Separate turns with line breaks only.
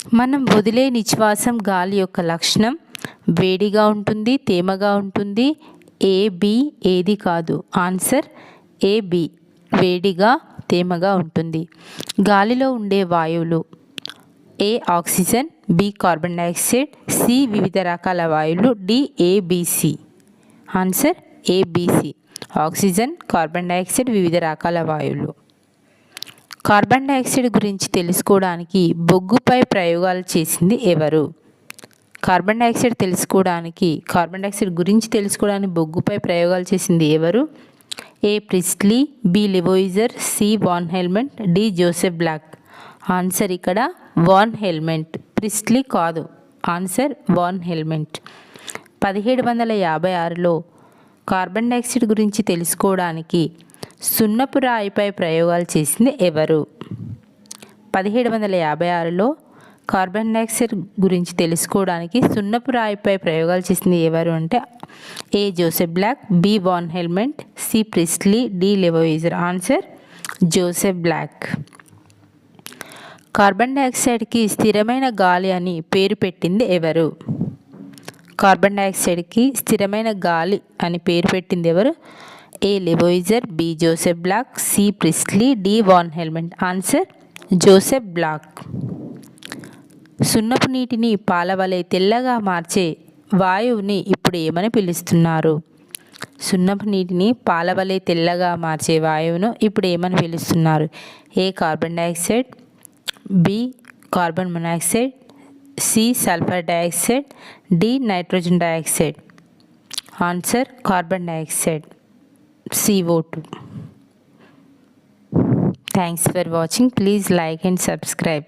మనం వదిలే నిశ్వాసం గాలి యొక్క లక్షణం వేడిగా ఉంటుంది, తేమగా ఉంటుంది. ఏ బి ఏది కాదు. ఆన్సర్ ఏ బి, వేడిగా తేమగా ఉంటుంది. గాలిలో ఉండే వాయువులు A oxygen, B carbon dioxide, C వివిధ రకాల వాయువులు, D ABC. Answer ABC, oxygen, carbon dioxide, వివిధ రకాల వాయువులు. కార్బన్ డైఆక్సైడ్ గురించి తెలుసుకోవడానికి బొగ్గుపై ప్రయోగాలు చేసింది ఎవరు? కార్బన్ డైఆక్సైడ్ గురించి తెలుసుకోవడానికి బొగ్గుపై ప్రయోగాలు చేసింది ఎవరు? A Priestley, B Lavoisier, C van Helmont, D Joseph Black. Answer ఇక్కడ వాన్ హెల్మెంట్, ప్రిస్లీ కాదు. Answer van Helmont. 1756లో కార్బన్ డైఆక్సైడ్ గురించి తెలుసుకోవడానికి సున్నపు రాయిపై ప్రయోగాలు చేసింది ఎవరు? 1756లో కార్బన్ డైఆక్సైడ్ గురించి తెలుసుకోవడానికి సున్నపు రాయిపై ప్రయోగాలు చేసింది ఎవరు అంటే A Joseph Black, B van Helmont, C Priestley, D Lavoisier. Answer Joseph Black. Carbon డైఆక్సైడ్కి స్థిరమైన గాలి అని పేరు పెట్టింది ఎవరు? కార్బన్ డైఆక్సైడ్కి స్థిరమైన గాలి అని పేరు పెట్టింది ఎవరు? A Lavoisier, B Joseph Black, C Priestley, D van Helmont. Answer Joseph Black. సున్నపు నీటిని పాల వలె తెల్లగా మార్చే వాయువుని ఇప్పుడు ఏమని పిలుస్తున్నారు? సున్నపు నీటిని పాల వలె తెల్లగా మార్చే వాయువును ఇప్పుడు ఏమని పిలుస్తున్నారు? A carbon dioxide, B carbon monoxide, C sulphur dioxide, D nitrogen dioxide. Answer carbon dioxide, CO2. Thanks for watching. Please like and subscribe.